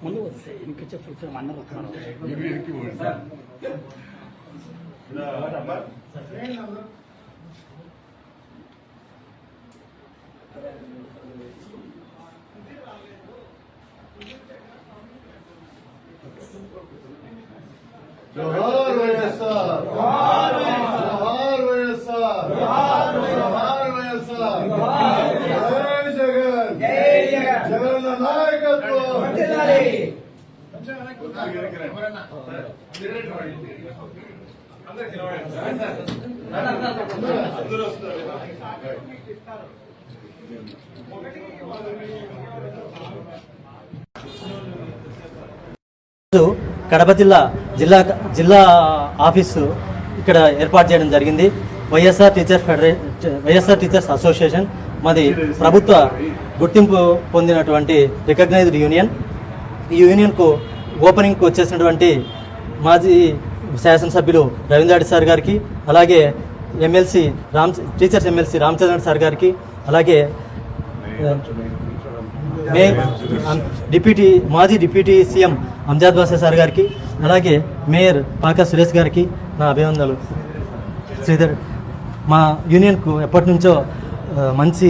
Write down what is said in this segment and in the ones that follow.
ముందు వస్తే ఇంకా చెప్పి అన్నారు जोहार वैएसआर, जोहार वैएसआर, जोहार वैएसआर, जय जगन, जगन नायकत्व కడప జిల్లా ఆఫీసు ఇక్కడ ఏర్పాటు చేయడం జరిగింది. వైఎస్ఆర్ టీచర్స్ అసోసియేషన్ మాది ప్రభుత్వ గుర్తింపు పొందినటువంటి రికగ్నైజ్డ్ యూనియన్. ఈ యూనియన్కు ఓపెనింగ్కు వచ్చేసినటువంటి మాజీ శాసనసభ్యులు రవీంద్రారెడ్డి సార్ గారికి, అలాగే టీచర్స్ ఎమ్మెల్సీ రామచంద్ర సార్ గారికి, అలాగే మాజీ డిప్యూటీ సీఎం అంజాద్ బాషా సార్ గారికి, అలాగే మేయర్ పాకా సురేష్ గారికి నా అభినందనలు. శ్రీధర్ మా యూనియన్కు ఎప్పటి నుంచో మంచి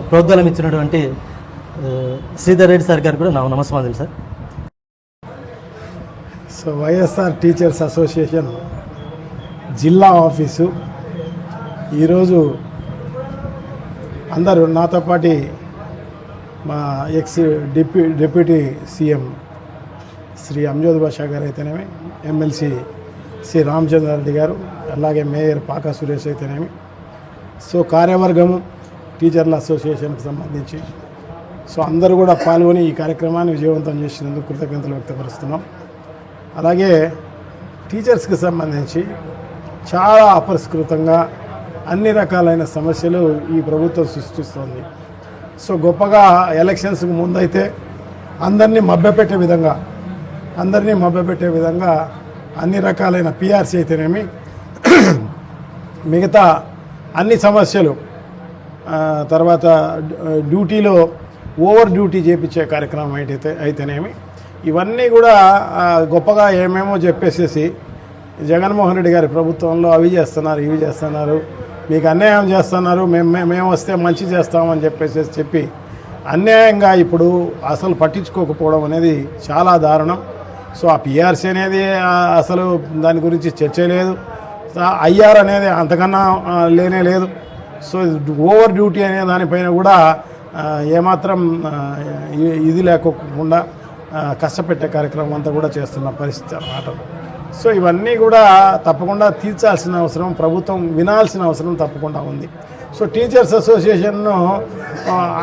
ప్రోద్బలం ఇచ్చినటువంటి శ్రీధర్ రెడ్డి సార్ గారికి కూడా నా నమస్కారం sir. So YSR teachers association జిల్లా ఆఫీసు ఈరోజు అందరూ నాతో పాటు మా డిప్యూటీ సీఎం శ్రీ అంజాద్ బాషా గారు అయితేనేమి, ఎమ్మెల్సీ శ్రీ రామచంద్రారెడ్డి గారు, అలాగే మేయర్ పాకా సురేష్ అయితేనేమి, సో కార్యవర్గము టీచర్ల అసోసియేషన్కి సంబంధించి సో అందరూ కూడా పాల్గొని ఈ కార్యక్రమాన్ని విజయవంతం చేసినందుకు కృతజ్ఞతలు వ్యక్తపరుస్తున్నాం. అలాగే టీచర్స్కి సంబంధించి చాలా అపరిష్కృతంగా అన్ని రకాలైన సమస్యలు ఈ ప్రభుత్వం సృష్టిస్తోంది. సో గొప్పగా ఎలక్షన్స్కి ముందైతే అందరినీ మభ్యపెట్టే విధంగా అన్ని రకాలైన పిఆర్సీ అయితేనేమి, మిగతా అన్ని సమస్యలు, తర్వాత డ్యూటీలో ఓవర్ డ్యూటీ చేయించే కార్యక్రమం అయితేనేమి, ఇవన్నీ కూడా గొప్పగా ఏమేమో చెప్పేసేసి జగన్మోహన్ రెడ్డి గారి ప్రభుత్వంలో అవి చేస్తున్నారు, ఇవి చేస్తున్నారు, మీకు అన్యాయం చేస్తున్నారు, మేము వస్తే మంచి చేస్తామని చెప్పి అన్యాయంగా ఇప్పుడు అసలు పట్టించుకోకపోవడం అనేది చాలా దారుణం. సో ఆ పిఆర్సీ అనేది అసలు దాని గురించి చర్చ లేదు, ఐఆర్ అనేది అంతకన్నా లేనే లేదు. సో ఓవర్ డ్యూటీ అనే దానిపైన కూడా ఏమాత్రం ఇది లేకోకుండా కష్టపెట్టే కార్యక్రమం అంతా కూడా చేస్తున్న పరిస్థితి అన్నమాట. సో ఇవన్నీ కూడా తప్పకుండా తీర్చాల్సిన అవసరం, ప్రభుత్వం వినాల్సిన అవసరం తప్పకుండా ఉంది. సో టీచర్స్ అసోసియేషన్ను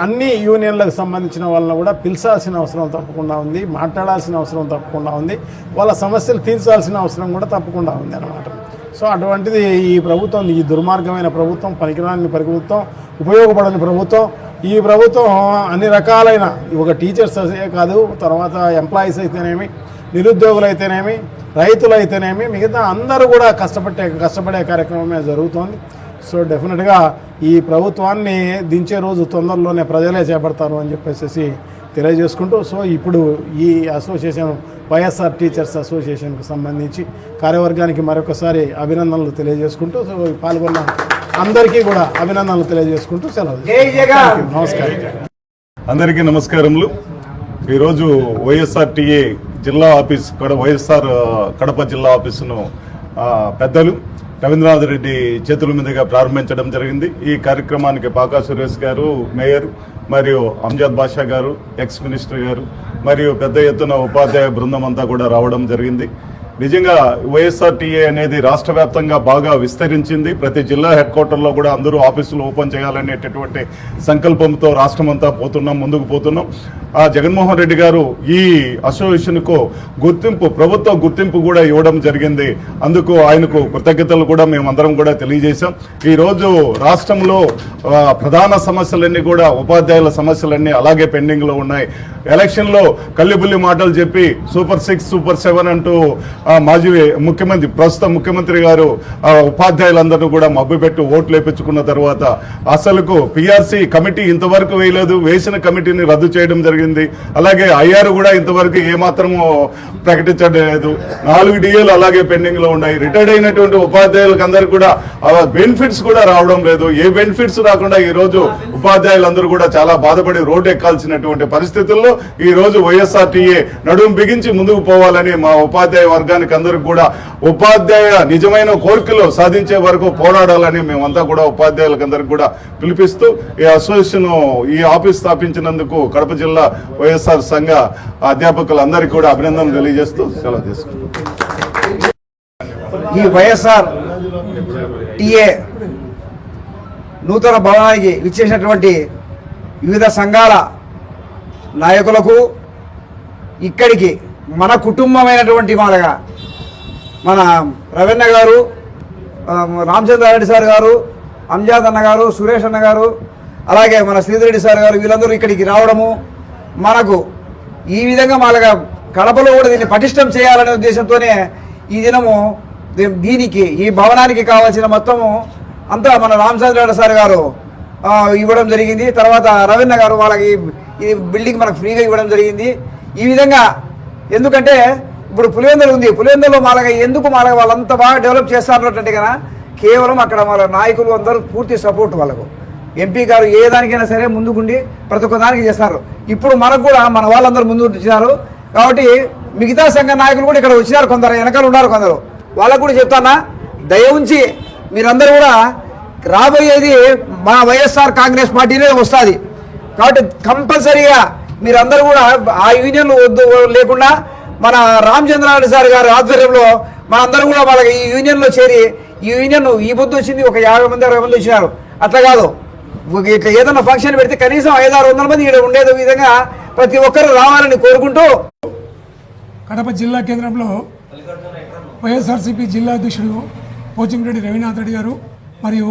అన్ని యూనియన్లకు సంబంధించిన వాళ్ళని కూడా పిలిచాల్సిన అవసరం తప్పకుండా ఉంది, మాట్లాడాల్సిన అవసరం తప్పకుండా ఉంది, వాళ్ళ సమస్యలు తీర్చాల్సిన అవసరం కూడా తప్పకుండా ఉంది అన్నమాట. సో అటువంటిది ఈ ప్రభుత్వం, ఈ దుర్మార్గమైన ప్రభుత్వం, పనికిరాని ప్రభుత్వం, ఉపయోగపడని ప్రభుత్వం, ఈ ప్రభుత్వం అన్ని రకాలైన ఒక టీచర్స్ కాదు, తర్వాత ఎంప్లాయీస్ అయితేనేమి, నిరుద్యోగులు అయితేనేమి, రైతులు అయితేనేమి, మిగతా అందరూ కూడా కష్టపడే కార్యక్రమమే జరుగుతోంది. సో డెఫినెట్గా ఈ ప్రభుత్వాన్ని దించే రోజు తొందరలోనే ప్రజలే చేపడతారు అని చెప్పేసి తెలియజేసుకుంటూ, సో ఇప్పుడు ఈ అసోసియేషన్ వైఎస్ఆర్ టీచర్స్ అసోసియేషన్కు సంబంధించి కార్యవర్గానికి మరొకసారి అభినందనలు తెలియజేసుకుంటూ, సో పాల్గొన్న అందరికీ కూడా అభినందనలు తెలియజేసుకుంటూ సెలవు. నమస్కారం. అందరికీ నమస్కారములు. ఈరోజు వైఎస్ఆర్టీఏ జిల్లా ఆఫీస్ వైఎస్ఆర్ కడప జిల్లా ఆఫీసును పెద్దలు రవీంద్రనాథ్ రెడ్డి చేతుల మీదుగా ప్రారంభించడం జరిగింది. ఈ కార్యక్రమానికి పాకా సురేష్ గారు, మేయర్ మరియు అంజాద్ బాషా గారు, ఎక్స్ మినిస్టర్ గారు మరియు పెద్ద ఎత్తున ఉపాధ్యాయ బృందం అంతా కూడా రావడం జరిగింది. నిజంగా వైఎస్ఆర్టీఏ అనేది రాష్ట్ర వ్యాప్తంగా బాగా విస్తరించింది. ప్రతి జిల్లా హెడ్ క్వార్టర్లో కూడా అందరూ ఆఫీసులు ఓపెన్ చేయాలనేటటువంటి సంకల్పంతో రాష్ట్రమంతా ముందుకు పోతున్నాం. ఆ జగన్మోహన్ రెడ్డి గారు ఈ అసోసియేషన్కు ప్రభుత్వ గుర్తింపు కూడా ఇవ్వడం జరిగింది. అందుకు ఆయనకు కృతజ్ఞతలు కూడా మేమందరం కూడా తెలియజేశాం. ఈరోజు రాష్ట్రంలో ప్రధాన సమస్యలన్నీ కూడా ఉపాధ్యాయుల సమస్యలన్నీ అలాగే పెండింగ్లో ఉన్నాయి. ఎలక్షన్లో కల్లిబుల్లి మాటలు చెప్పి సూపర్ 6 సూపర్ 7 అంటూ మాజీ ప్రస్తుత ముఖ్యమంత్రి గారు ఉపాధ్యాయులందరూ కూడా మభ్యపెట్టి ఓట్లు వేయించుకున్న తర్వాత అసలుకు పిఆర్సీ కమిటీ ఇంతవరకు వేయలేదు. వేసిన కమిటీని రద్దు చేయడం జరిగింది. అలాగే ఐఆర్ కూడా ఇంతవరకు ఏమాత్రము ప్రకటించలేదు. 4 డిఏలు అలాగే పెండింగ్ లో ఉన్నాయి. రిటైర్డ్ అయినటువంటి ఉపాధ్యాయులకు అందరికీ కూడా బెనిఫిట్స్ కూడా రావడం లేదు. ఏ బెనిఫిట్స్ రాకుండా ఈ రోజు ఉపాధ్యాయులందరూ కూడా చాలా బాధపడి రోడ్డు ఎక్కాల్సినటువంటి పరిస్థితుల్లో ఈ రోజు వైఎస్ఆర్టీఏ నడుము బిగించి ముందుకు పోవాలని మా ఉపాధ్యాయ వర్గానికి అందరికి కూడా ఉపాధ్యాయ నిజమైన కోరికలు సాధించే వరకు పోరాడాలని మేమంతా కూడా ఉపాధ్యాయులకు అందరికి కూడా పిలిపిస్తూ ఈ అసోసియేషన్ ఈ ఆఫీస్ స్థాపించినందుకు కడప జిల్లా వైఎస్ఆర్ సంఘ అధ్యాపకులందరికీ కూడా అభినందనలు తెలియజేస్తూ సెలవు తీసుకుంటాం. ఈ వైఎస్ఆర్ టీఏ నూతన భవనానికి విచ్చేసినటువంటి వివిధ సంఘాల నాయకులకు, ఇక్కడికి మన కుటుంబమైనటువంటి మాదిగా మన రవీణ గారు, రామచంద్రారెడ్డి సార్ గారు, అంజాద్ అన్న గారు, సురేష్ అన్న గారు, అలాగే మన శ్రీధరెడ్డి సార్ గారు, వీళ్ళందరూ ఇక్కడికి రావడము మనకు ఈ విధంగా మాదిగా కడపలో కూడా దీన్ని పటిష్టం చేయాలనే ఉద్దేశంతోనే ఈ దినము దీనికి ఈ భవనానికి కావాల్సిన మొత్తము అంతా మన రామచంద్రారెడ్డి సార్ గారు ఇవ్వడం జరిగింది. తర్వాత రవీణ గారు వాళ్ళకి ఈ బిల్డింగ్ మనకు ఫ్రీగా ఇవ్వడం జరిగింది. ఈ విధంగా ఎందుకంటే ఇప్పుడు పులివెందులు ఉంది, పులివెందులో ఎందుకు వాళ్ళంతా బాగా డెవలప్ చేస్తారంటే కదా కేవలం అక్కడ వాళ్ళ నాయకులు అందరూ పూర్తి సపోర్ట్ వాళ్ళకు. ఎంపీ గారు ఏ దానికైనా సరే ముందుకుండి ప్రతి ఒక్క దానికి చేస్తారు. ఇప్పుడు మనకు కూడా మన వాళ్ళందరూ ముందు వచ్చినారు కాబట్టి మిగతా సంఘ నాయకులు కూడా ఇక్కడ వచ్చినారు, కొందరు వెనకాల ఉన్నారు, కొందరు వాళ్ళకు కూడా చెప్తానా, దయ ఉంచి మీరందరూ కూడా రాబోయేది మా వైఎస్ఆర్ కాంగ్రెస్ పార్టీనే వస్తుంది కాబట్టి కంపల్సరీగా మీరందరూ కూడా ఆ యూనియన్లు వద్దు లేకుండా మన రామచంద్రారెడ్డి సార్ గారి ఆధ్వర్యంలో మనందరూ కూడా వాళ్ళకి ఈ యూనియన్లో చేరి ఈ యూనియన్ ఈ పొద్దు వచ్చింది ఒక 50 మంది 60 మంది వచ్చినారు. అట్లా కాదు, ఇట్లా ఏదైనా ఫంక్షన్ పెడితే కనీసం 500-600 మంది ఇక్కడ ఉండేది విధంగా ప్రతి ఒక్కరు రావాలని కోరుకుంటూ కడప జిల్లా కేంద్రంలో వైఎస్ఆర్సీపీ జిల్లా అధ్యక్షుడు పోచంరెడ్డి రవీనాథ్ రెడ్డి గారు మరియు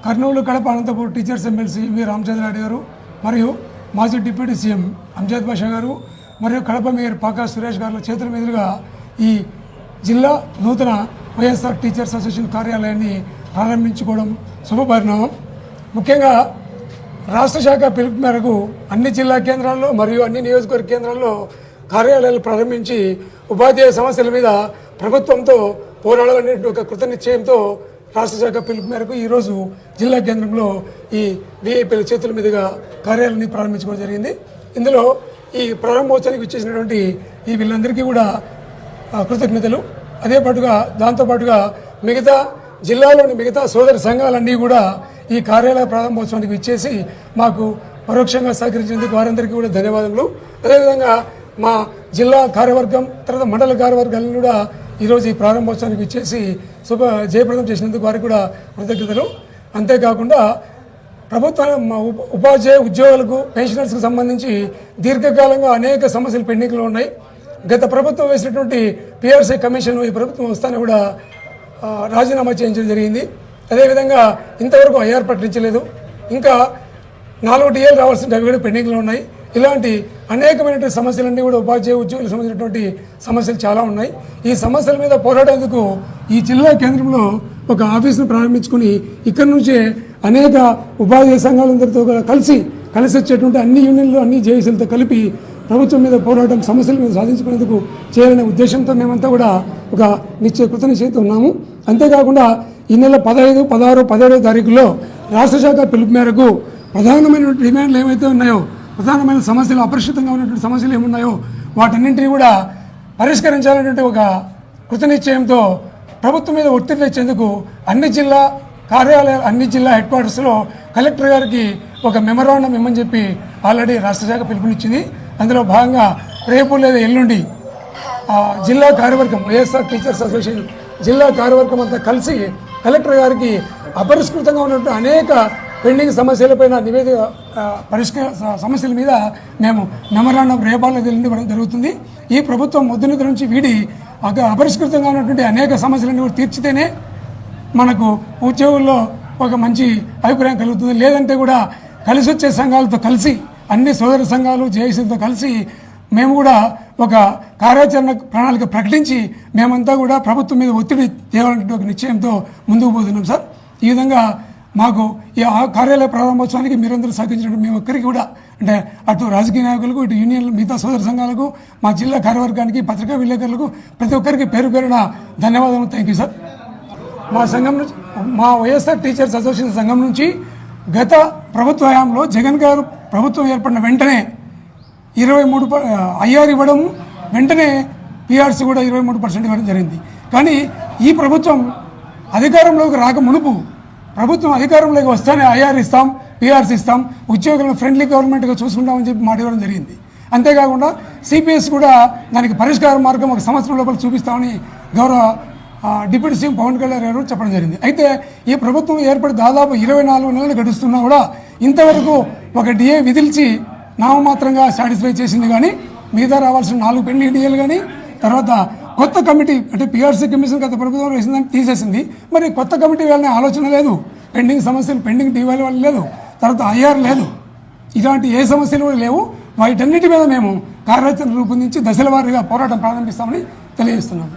కర్నూలు కడప అనంతపురం టీచర్స్ ఎమ్మెల్సీ వి రామచంద్రారెడ్డి గారు మరియు మాజీ డిప్యూటీ సీఎం అంజాద్ బాషా గారు మరియు కడప మేయర్ పాకా సురేష్ గారుల చేతుల మీదుగా ఈ జిల్లా నూతన వైఎస్ఆర్ టీచర్స్ అసోసియేషన్ కార్యాలయాన్ని ప్రారంభించుకోవడం శుభపరిణామం. ముఖ్యంగా రాష్ట్ర శాఖ పిలుపు మేరకు అన్ని జిల్లా కేంద్రాల్లో మరియు అన్ని నియోజకవర్గ కేంద్రాల్లో కార్యాలయాలు ప్రారంభించి ఉపాధ్యాయ సమస్యల మీద ప్రభుత్వంతో పోరాడాలనే ఒక కృత నిశ్చయంతో రాష్ట్ర శాఖ పిలుపు మేరకు ఈరోజు జిల్లా కేంద్రంలో ఈ విఐపీల చేతుల మీదుగా కార్యాలయాన్ని ప్రారంభించుకోవడం జరిగింది. ఇందులో ఈ ప్రారంభోత్సవానికి వచ్చేసినటువంటి ఈ వీళ్ళందరికీ కూడా కృతజ్ఞతలు. దాంతోపాటుగా మిగతా జిల్లాలోని మిగతా సోదర సంఘాలన్నీ కూడా ఈ కార్యాలయ ప్రారంభోత్సవానికి ఇచ్చేసి మాకు పరోక్షంగా సహకరించినందుకు వారందరికీ కూడా ధన్యవాదములు. అదేవిధంగా మా జిల్లా కార్యవర్గం తర్వాత మండల కార్యవర్గాలను కూడా ఈరోజు ఈ ప్రారంభోత్సవానికి ఇచ్చేసి జయప్రదం చేసినందుకు వారికి కూడా కృతజ్ఞతలు. అంతేకాకుండా ఉపాధ్యాయ ఉద్యోగులకు పెన్షనర్స్కి సంబంధించి దీర్ఘకాలంగా అనేక సమస్యలు పెండింగ్లో ఉన్నాయి. గత ప్రభుత్వం వేసినటువంటి పిఆర్సీ కమిషన్ ఈ ప్రభుత్వం వస్తానే కూడా రాజీనామా చేయించడం జరిగింది. అదేవిధంగా ఇంతవరకు ఐఆర్ ప్రకటించలేదు. ఇంకా 4 డిఏలు రావాల్సిన అవి కూడా పెండింగ్లో ఉన్నాయి. ఇలాంటి అనేకమైనటువంటి సమస్యలన్నీ కూడా ఉపాధ్యాయ ఉద్యోగులకు సంబంధించినటువంటి సమస్యలు చాలా ఉన్నాయి. ఈ సమస్యల మీద పోరాడేందుకు ఈ జిల్లా కేంద్రంలో ఒక ఆఫీసును ప్రారంభించుకుని ఇక్కడి నుంచే అనేక ఉపాధ్యాయ సంఘాలందరితో కూడా కలిసి వచ్చేటువంటి అన్ని యూనియన్లు అన్ని జేఏసీలతో కలిపి ప్రభుత్వం మీద పోరాటం సమస్యల మీద సాధించుకునేందుకు చేయాలనే ఉద్దేశంతో మేమంతా కూడా ఒక కృత నిశ్చయంతో ఉన్నాము. అంతేకాకుండా ఈ నెల 15, 16, 17 తారీఖుల్లో రాష్ట్ర శాఖ పిలుపు మేరకు ప్రధానమైనటువంటి డిమాండ్లు ఏవైతే ఉన్నాయో, ప్రధానమైన సమస్యలు అపరిష్కృతంగా ఉన్నటువంటి సమస్యలు ఏమున్నాయో వాటన్నింటినీ కూడా పరిష్కరించాలనేటువంటి ఒక కృత నిశ్చయంతో ప్రభుత్వం మీద ఒత్తిడి తెచ్చేందుకు అన్ని జిల్లా హెడ్ క్వార్టర్స్లో కలెక్టర్ గారికి ఒక మెమరాండం ఇమ్మని చెప్పి ఆల్రెడీ రాష్ట్ర శాఖ పిలుపునిచ్చింది. అందులో భాగంగా రేపు లేదా ఎల్లుండి జిల్లా కార్యవర్గం వైఎస్ఆర్ టీచర్స్ అసోసియేషన్ జిల్లా కార్యవర్గం అంతా కలిసి కలెక్టర్ గారికి అపరిష్కృతంగా ఉన్నటువంటి అనేక పెండింగ్ సమస్యలపైన నివేదిక సమస్యల మీద మేము మెమరాండం రేపాల్లో తెలియడం జరుగుతుంది. ఈ ప్రభుత్వం మొదటి నుంచి వీడి అపరిష్కృతంగా ఉన్నటువంటి అనేక సమస్యలను కూడా తీర్చితేనే మనకు ఉద్యోగుల్లో ఒక మంచి అభిప్రాయం కలుగుతుంది. లేదంటే కూడా కలిసి వచ్చే సంఘాలతో కలిసి అన్ని సోదర సంఘాలు జేఏసీలతో కలిసి మేము కూడా ఒక కార్యాచరణ ప్రణాళిక ప్రకటించి మేమంతా కూడా ప్రభుత్వం మీద ఒత్తిడి తేవాలంటే ఒక నిశ్చయంతో ముందుకు పోతున్నాం సార్. ఈ విధంగా మాకు ఈ కార్యాలయ ప్రారంభోత్సవానికి మీరందరూ సహకరించినట్టు మేము ఒక్కరికి కూడా అంటే అటు రాజకీయ నాయకులకు ఇటు యూనియన్లు మిగతా సోదర సంఘాలకు మా జిల్లా కార్యవర్గానికి పత్రికా విలేకరులకు ప్రతి ఒక్కరికి పేరు పేరున ధన్యవాదాలు. Thank you sir. మా సంఘం నుంచి మా వైఎస్ఆర్ టీచర్స్ అసోసియేషన్ సంఘం నుంచి గత ప్రభుత్వ హయాంలో జగన్ గారు ప్రభుత్వం ఏర్పడిన వెంటనే 23 ఐఆర్ ఇవ్వడం, వెంటనే పిఆర్సీ కూడా 23% ఇవ్వడం జరిగింది. కానీ ఈ ప్రభుత్వం అధికారంలోకి రాక మునుపు ప్రభుత్వం అధికారంలోకి వస్తేనే ఐఆర్ ఇస్తాం, పిఆర్సీ ఇస్తాం, ఉద్యోగులను ఫ్రెండ్లీ గవర్నమెంట్గా చూసుకుంటామని చెప్పి మాట ఇవ్వడం జరిగింది. అంతేకాకుండా సిపిఎస్ కూడా దానికి పరిష్కార మార్గం 1 సంవత్సరం లోపల చూపిస్తామని గౌరవ డిప్యూటీ సీఎం పవన్ కళ్యాణ్ గారు చెప్పడం జరిగింది. అయితే ఈ ప్రభుత్వం ఏర్పడి దాదాపు 24 నెలలు గడుస్తున్నా కూడా ఇంతవరకు ఒక డిఏ విధిల్చి నామమాత్రంగా సాటిస్ఫై చేసింది. కానీ మిగతా రావాల్సిన 4 పెండింగ్ డిఏలు కానీ తర్వాత కొత్త కమిటీ అంటే పిఆర్సీ కమిషన్ గత ప్రభుత్వం వేసిందని తీసేసింది. మరి కొత్త కమిటీ వెళ్ళిన ఆలోచన లేదు, పెండింగ్ సమస్యలు పెండింగ్ డిఏల వల్ల లేదు, తర్వాత ఐఆర్ లేదు, ఇలాంటి ఏ సమస్యలు కూడా లేవు. వాటన్నిటి మీద మేము కార్యాచరణ రూపొందించి దశల వారీగా పోరాటం ప్రారంభిస్తామని తెలియజేస్తున్నాము.